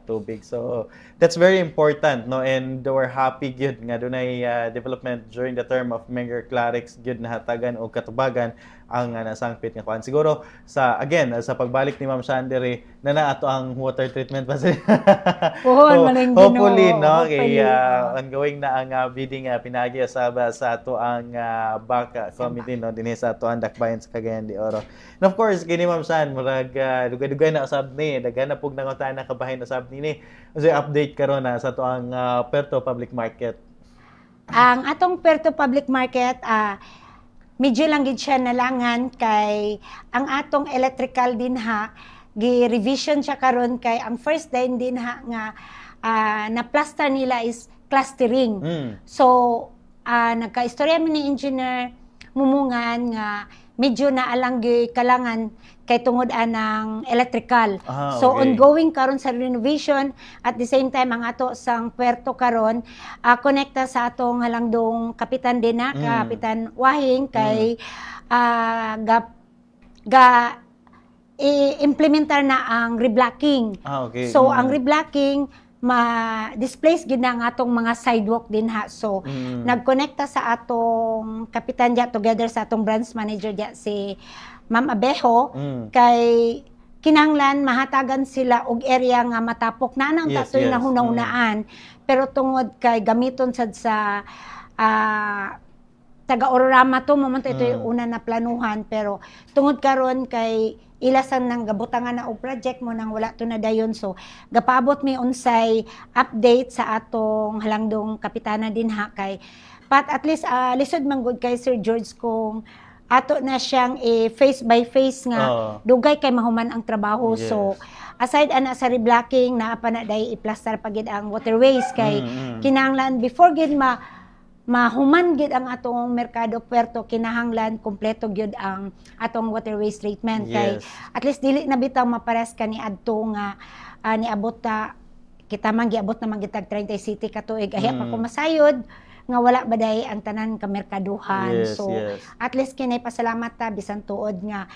tubig. So that's very important no, and we're happy gyud nga dunay development during the term of Mayor Clarix gyud nahatagan og katubagan ang nasangpit nga kuan. Siguro sa sa pagbalik ni Ma'am Shandere na ato ang water treatment facility. Hopefully no, kay ongoing na ang bidding pinagi sa ato ang BAC committee no dinhi sa ato ang dakbayan sa Cagayan de Oro. And of course kini Ma'am Shan murag dugay-dugay na usab ni daghan na pug nangutan na kabahin usab ni so update karon na sa ato ang Puerto Public Market. Ang atong Puerto Public Market medyo lang gid siya nalangan kay ang atong electrical din gi-revision siya karon, kay ang first din nga na plaster nila is clustering. So nagka-istorya mi ni engineer Mumungan nga medyo naalang kalangan kay tungod ng electrical. So Okay. ongoing karon sa renovation, at the same time ang ato sang puerto karon konekta sa atong halangdong kapitan din na Kapitan Wahing kay i-implementar na ang reblocking. Okay. So ang reblocking ma-displace gid na ang atong mga sidewalk din ha. So nagkonekta sa atong kapitan diya together sa atong branch manager diya si Ma'am Abejo kay kinahanglan mahatagan sila og area nga matapok na nang tatoy na hunahunaan pero tungod kay gamiton sad sa taga Ororama to moment ito yung una na planuhan pero tungod karon kay ilasan ng gabutangan na og project mo nang wala to na dayon so gapabot mi unsay update sa atong halangdong kapitana din ha kay pat at least lisod man gud kay Sir George kung ato na siyang face by face nga dugay kay mahuman ang trabaho. So aside ana sa reblocking naa pa na day i-plaster pa gid ang waterways kay kinahanglan before gid mahuman gid ang atong merkado puerto kinahanglan kompleto gyud ang atong waterways treatment kay at least dili na bitaw mapares ka ni adto nga niabot ta kita man giabot na magitag 30 city ka tuig ahi pa ko masayod nga wala baday ang tanan ka merkaduhan. So at least kinay pasalamat ta bisan tuod nga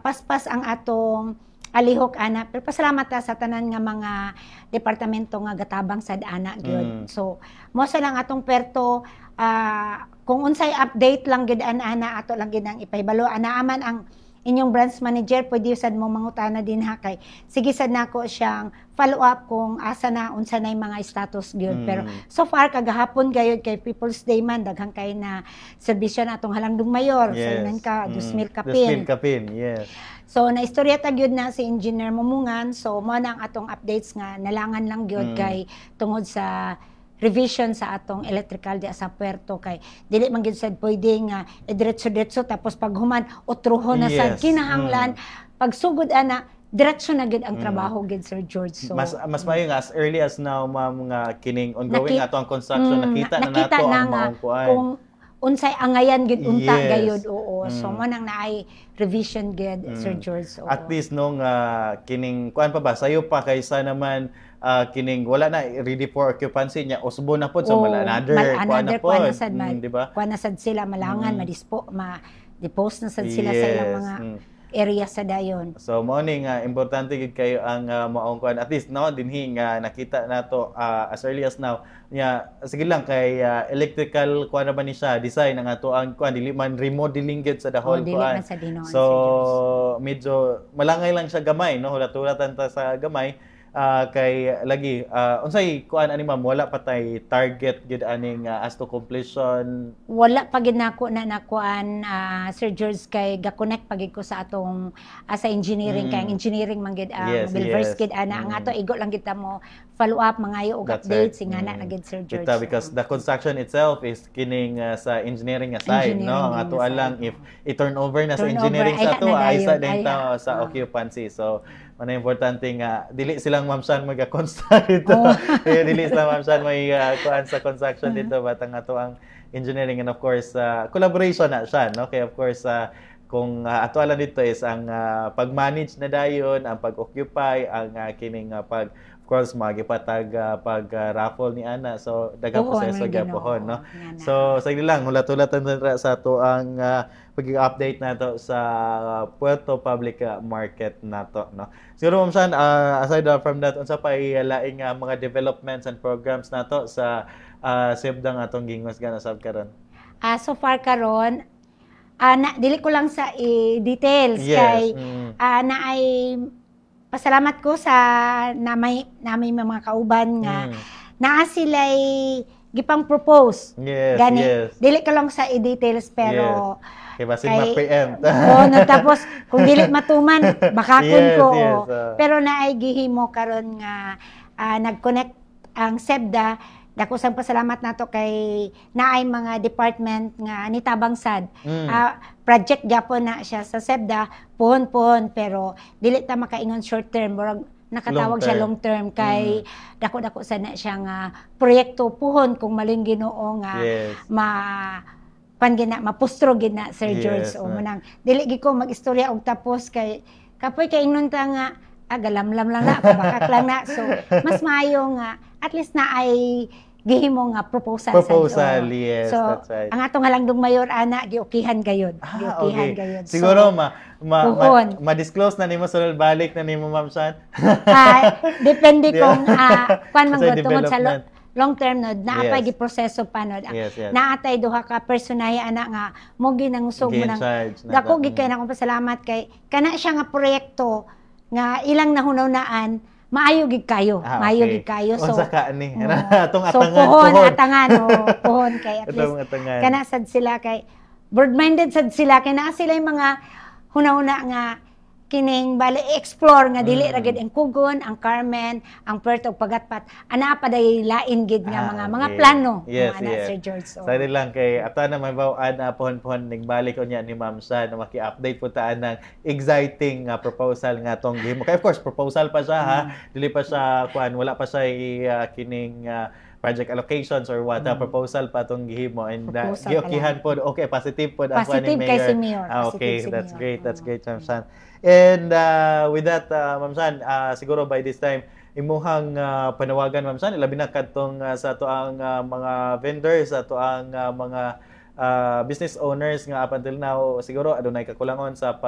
paspas ang atong alihok ana pero pasalamat ta sa tanan nga mga departamento nga gatabang sad ana gyud. So mo sa lang atong puerto kung unsay update lang gid ana ato lang gid ang ipahibalo anaaman ang inyong branch manager pwede sad mo mangutana din ha kay sige sad nako siyang follow up kung asa na unsa nay mga status gyud pero so far kagahapon gayud kay People's Day man daghang kay na serbisyo na atong halangdong mayor sa inan ka 2,000 kapin. 2,000 kapin, yes. So naistorya ta gyud na si Engineer Mumungan so mo na ang atong updates nga nalangan lang gyud kay tungod sa revision sa atong electrical di sa puerto kay dili man gyud sad pwede nga diretso tapos paghuman utruhon na sad kinahanglan pagsugod ana diretso na gyud ang trabaho gyud Sir George. So mas maayo nga as early as now ma'am nga kining ongoing ato ang construction nakita na nato ang maong kuan kung unsay angayan gyud unta gayud so mo nang naay revision gyud Sir George. At least nung kining kuan pa ba sayo pa kaysa naman kining wala na ready for occupancy niya usbo na pod so another kuan na sad di ba kuan na sad sila malangan ma-dispose na sad sila sa ilang mga area sa dayon. So mao ni nga importante gid kayo ang maong kuan at least no dinhi nga nakita nato as early as now nya sige lang kay electrical kuan na ba ni siya design ang ato ang kuan dili man remodeling gid sa the whole kuan. So medyo malangay lang siya gamay no hulat-hulatan ta sa gamay kay lagi unsay kuan ani ma'am wala pa tay target gid aning as to completion wala pa gid nako na nakuan Sir George kay ga-connect pagid ko sa atong sa engineering kay ang engineering man gid Bilverse gid ana ang ato igo lang kita mo follow up mangayo og updates ingana na gid Sir George because the construction itself is kining sa engineering side no ang ato lang if i-turn over na sa engineering sa ato ay sa din sa occupancy so ano importante nga dili silang ma'am Shan mag-construct dito. Dili silang ma'am Shan may kuan sa construction dito batang ato ang engineering and of course collaboration na siya no kay of course kung ato ala dito is ang pag-manage na dayon ang pag-occupy ang kining of course magipatag pag-raffle ni ana so daghang proseso gyapon no so sige lang hulat-hulatan sa ato ang pag-update nato sa Puerto Public Market nato no siguro ma'am Shan aside from that unsa pa laing mga developments and programs nato sa SEBDA nga atong gingos gana sab karon so far karon dili ko lang sa details kay naay pasalamat ko sa namay mga kauban nga naa sila'y gipang propose. Dili ka lang sa details pero kay basin ma-preempt. Tapos kung dili matuman bakakon ko. Pero naay gihimo karon nga nag-connect ang SEBDA. Dako sang pasalamat nato kay naay mga department nga nitabang sad. Project gyapon na siya sa SEBDA puhon pero dili ta makaingon short term murag nakatawag siya long term kay dako-dako sad na siya nga proyekto puhon kung maling Ginoo nga kuan gina mapustro gina Sir George Yes, o ma'am. manang dili gid ko magistorya og tapos kay kapoy kay ingnon ta nga galamlam lang na kabakak lang na so mas maayo nga at least na ay gihimo nga proposal Proposal, sad, yes, so that's right. ang atong halangdong mayor ana giukihan gayud Okay. gayud Siguro so, puhon. ma-disclose na nimo sulod balik na nimo Ma'am San. depende kung kuan man Sa gud tungod sa development. long term nod naapay Yes. giproseso pa nod Yes, yes. naatay duha ka personahe ana nga mo ginangusog mo Gi-in nang charge na dako ba? gid kay na akong pasalamat kay kana siya nga proyekto nga ilang nahunaw-naan maayo gid kayo maayo okay. gid kayo so Unsa ka ni? oo. Atong so atangan, atangan pohon kay at least Atong atangan. kana sad sila kay broad-minded sad sila kay naa sila yung mga hunahuna nga kining bali explore nga dili ra gid ang Kugon, ang Carmen, ang Puerto ug Pagatpat ana pa day lain gid nga mga okay. plano Yes, mga ana, yes. Sir George so. Sorry lang kay ato na may bawaan na pohon-pohon ning balik unya ni Ma'am San na maki-update po taan ng exciting proposal nga tong gihimo. Kay of course proposal pa siya ha. Dili pa siya kuan wala pa siya kining project allocations or what proposal pa tong gihimo and Proposal giokihan po okay positive po ang kuan Positive ni kay Mayor. si Mayor. Okay, Positive si that's Mayor. great Ma'am San. And with that Ma'am San siguro by this time imuhang panawagan Ma'am San ilabi na kadtong sa ato ang mga vendors sa ato ang mga business owners nga up until now siguro adunay kakulangon sa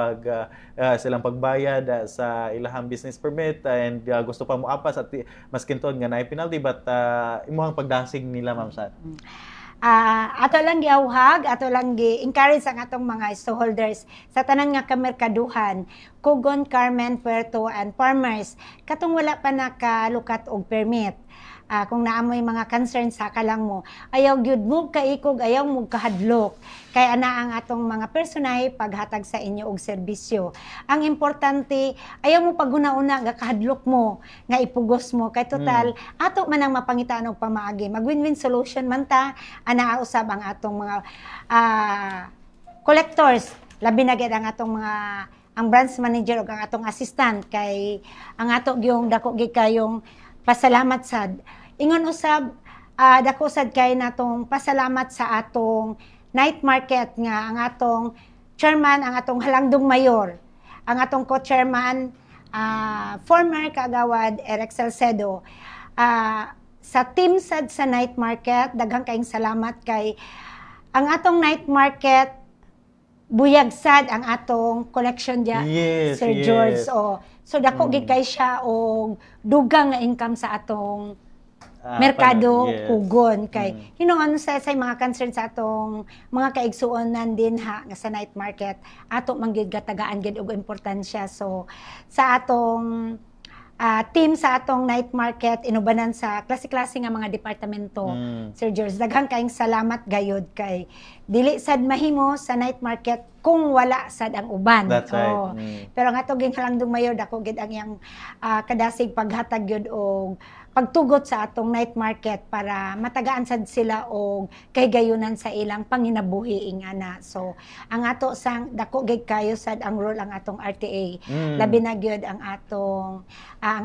silang pagbayad sa ilahang business permit and gusto pa mo apas at maskinton nga naay penalty but imuhang pagdasig nila Ma'am San. Ato lang giawhag, ato lang gi-encourage ang atong mga stockholders sa tanan nga kamerkaduhan, Kugon, Carmen, Puerto, and farmers, katong wala pa nakalukat og permit. Kung naamoy mga concerns sa kalang mo, ayaw gyud mo kaikog, ayaw mo kahadlok. Kaya ana ang atong mga personahe paghatag sa inyo og serbisyo. Ang importante, ayaw mo paghuna-una nga kahadlok mo, nga ipugos mo. Kay total, ato man ang mapangitaan og pamaagi. Mag-win-win solution man ta, ana usab ang atong mga collectors, labi na gid ang atong mga ang branch manager ug ang atong assistant kay ang ato gyung dako gid kayong pasalamat sad. Ingon usab dako sad kay natong pasalamat sa atong night market nga ang atong chairman, ang atong halangdong mayor, ang atong co-chairman former kagawad Eric Salcedo. Sa team sad sa night market, daghang kayong salamat kay ang atong night market buyag sad ang atong collection dia Yes, Sir yes. George so dako gid kay siya og dugang nga income sa atong merkado yes. Kugon kay hinuon sa mga concern sa atong mga kaigsuonan din ha nga sa night market ato man gid gatagaan gid og importansya so sa atong team sa atong night market inubanan sa klase-klase nga mga departamento Sir George daghang kayong salamat gayud kay dili sad mahimo sa night market kung wala sad ang uban. That's right. Pero nga to ginhalandong mayor dako gid ang iyang kadasig paghatag gyud og pagtugot sa atong night market para matagaan sad sila og kahigayunan sa ilang panginabuhi ingana. So ang ato sang dako gid kayo sad ang role ang atong RTA. Labi na gyud ang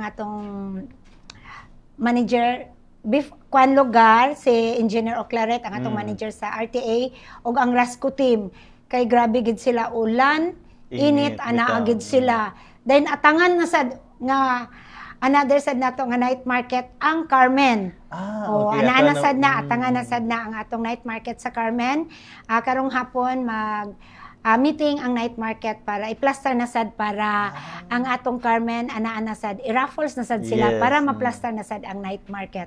atong manager Kwan Lugar si Engineer Oclaret ang atong manager sa RTA ug ang Rasco team kay grabe gid sila ulan init ana bitaw. gid sila then atangan na sad nga another sad nato nga night market ang Carmen. Okay. Ana sad na atangan na sad na ang atong night market sa Carmen. Karong hapon mag meeting ang night market para i-plaster na sad para ang atong Carmen ana sad i-raffles na sad sila Yes. para ma-plaster na sad ang night market.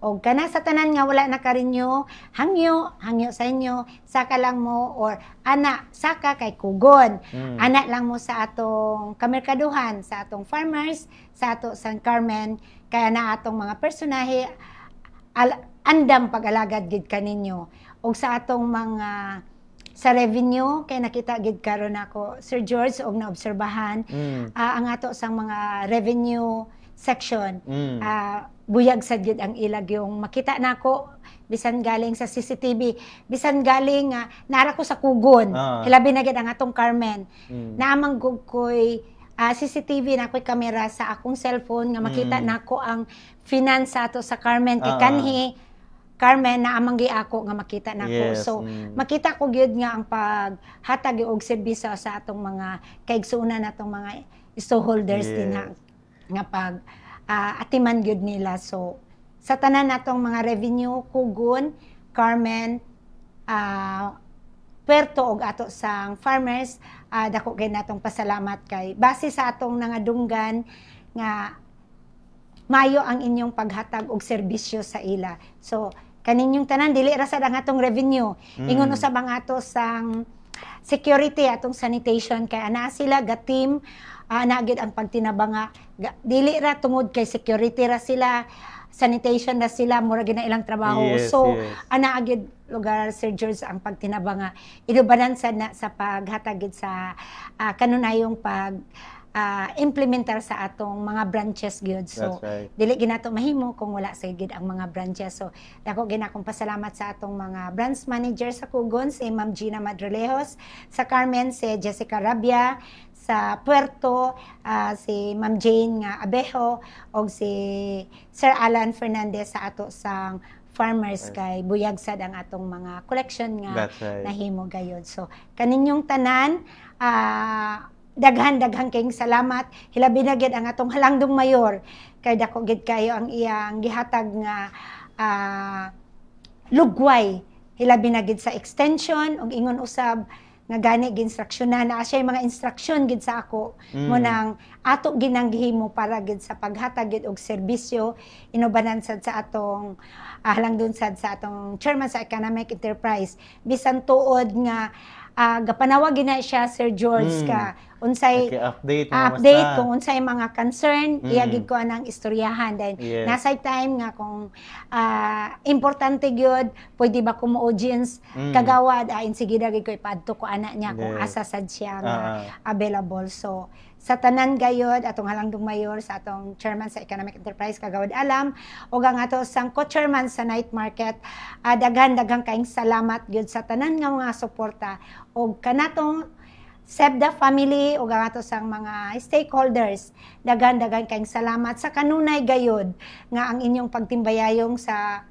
O kana sa tanan nga wala na karinyo, hangyo sa inyo, saka lang mo or ana saka kay Kugon. Ana lang mo sa atong kamerkaduhan, sa atong farmers, sa ato San Carmen, kaya na atong mga personahe andam pag-alagad gid kaninyo. Og sa atong mga sa revenue kay nakita gid karon ako Sir George og naobserbahan ang ato sang mga revenue section buyag sad gid ang ilag yung makita nako bisan galing sa CCTV bisan galing nara ko sa Kugon hilabi na gid ang atong Carmen naamang gug koy CCTV na ko'y kamera sa akong cellphone nga makita nako ang finance sa ato sa Carmen kay kanhi Carmen na amang ako nga makita nako. Yes, So makita ko gyud nga ang paghatag og serbisyo sa atong mga kaigsuonan natong mga stockholders Yes. din nga pag atiman gyud nila. So sa tanan natong mga revenue kugon, Carmen, Puerto og ato sang farmers, dako kay natong pasalamat kay base sa atong nangadunggan nga mayo ang inyong paghatag og serbisyo sa ila. So kaninyong tanan dili ra sad ang atong revenue. Ingon usab ang ato sang security atong sanitation kay ana sila ga team gid ang pagtinabanga dili ra tungod kay security ra sila, sanitation na sila, mura gina ilang trabaho. Yes, so yes. ana agid lugar Sir George ang pagtinabanga ilubanan sa paghatag gid sa kanunayong pag implementar sa atong mga branches gyud. So That's right. dili ginato mahimo kung wala sa gid ang mga branches. So dako ginakong pasalamat sa atong mga branch manager sa Kugon, si Ma'am Gina Madrelejos, sa Carmen si Jessica Rabia, sa Puerto si Ma'am Jane nga Abejo, og si Sir Alan Fernandez sa ato sang farmers kay buyag sad ang atong mga collection nga That's right. nahimo gayud. So kaninyong tanan daghan kayong salamat. Hilabi na gid ang atong halangdong mayor kay dako gid kayo ang iyang gihatag nga lugway. Hilabi na gid sa extension ug ingon usab nga gani gi-instruksyonan na siya mga instruction gid sa ako mo nang ato ginang gihimo para gid sa paghatag gid og serbisyo inubanan sad sa atong halangdon sad sa atong chairman sa economic enterprise bisan tuod nga gapanawag gina siya Sir George ka unsay Okay, update kung unsay mga concern iyagid ko anang istoryahan then Yes. nasa time nga kung importante gyud pwede ba ko mo audience kagawad sige dagig ko ipadto ko ana niya kung Yes. asa sad siya nga available. So sa tanan gayod atong halangdong mayor sa atong chairman sa economic enterprise kagawad alam ug ang ato sang co-chairman sa night market daghan kaayong salamat gyud sa tanan nga mga suporta ug kanatong SEBDA family ug ang ato sang mga stakeholders daghan kaayong salamat sa kanunay gayod nga ang inyong pagtimbayayong sa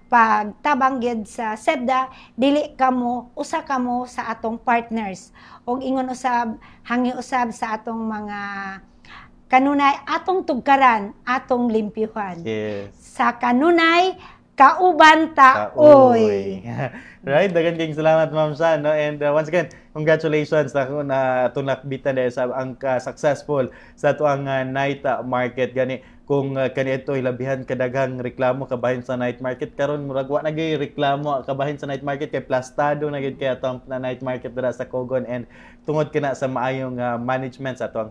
pagtabang gyud sa SEBDA dili kamo usa kamo sa atong partners ug ingon usab hangi usab sa atong mga kanunay atong tugkaran atong limpyuhan Yes. sa kanunay kauban ta oy. Right, dagan kayong salamat Ma'am San, no? And once again, congratulations na tunakbitan dahil sa ang successful sa tuang night market gani kung kanito ilabihan kadaghang reklamo kabahin sa night market karon murag wa na gyud reklamo kabahin sa night market kay plastado na gyud kay atong night market dira sa Cogon and tungod kana sa maayong management sa atong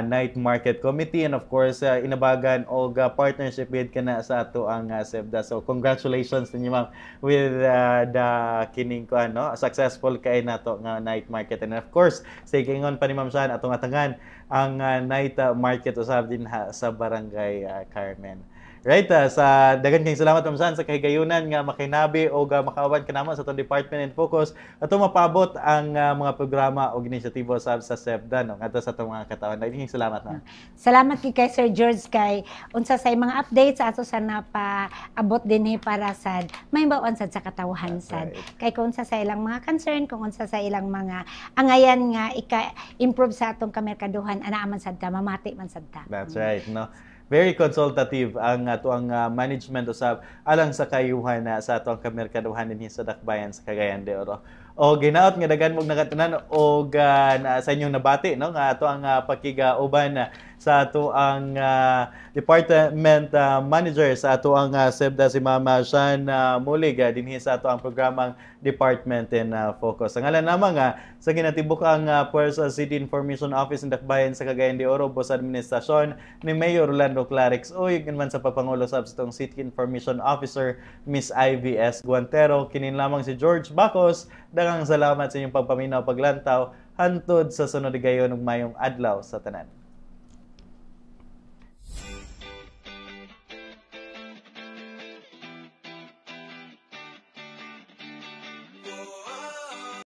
night market committee and of course inabagan og partnership with kana sa ato ang SEBDA. So congratulations ninyo ma'am with the kining ko successful kay nato nga night market and of course sa ingon pa ni Ma'am San atong atangan ang night market usab din sa barangay Carmen. Right, sa daghan kayong salamat Ma'am San sa kahigayunan nga makinabi o makaawan kanamo sa atong department and focus ato mapabot ang mga programa o inisyatibo sa SEBDA no ngadto sa atong mga katawan. Daghan salamat na. Salamat kay Sir George kay unsa say mga updates sa ato sa napaabot dinhi para sad may bawon sad sa katawhan sad. Kay kung unsa sa ilang mga concern, kung unsa sa ilang mga angayan nga improve sa atong kamerkaduhan ana man sad ta mamati man sad ta. That's right, no. Very consultative ang atuang management usab alang sa kayuhan sa atuang kamerkaduhan dinhi sa Dakbayan sa Cagayan de Oro. O ginaot nga daghan mong nakatanan og sa inyong nabati no nga ato ang pakigauban sa ato ang department manager sa ato ang SEBDA si Mama Shan Mulig dinhi sa ato ang programang Department in Focus. Ang ngalan namang sa ginatibuk ang Puerto City Information Office ng Dakbayan sa Cagayan de Oro sa administrasyon ni Mayor Orlando Clarix o yun man sa pagpangulo sa itong City Information Officer Miss Ivy S. Guantero. Kinin lamang si George Bacos. Daghang salamat sa inyong pagpaminaw paglantaw hantod sa sunod gayon ug mayong adlaw sa tanan.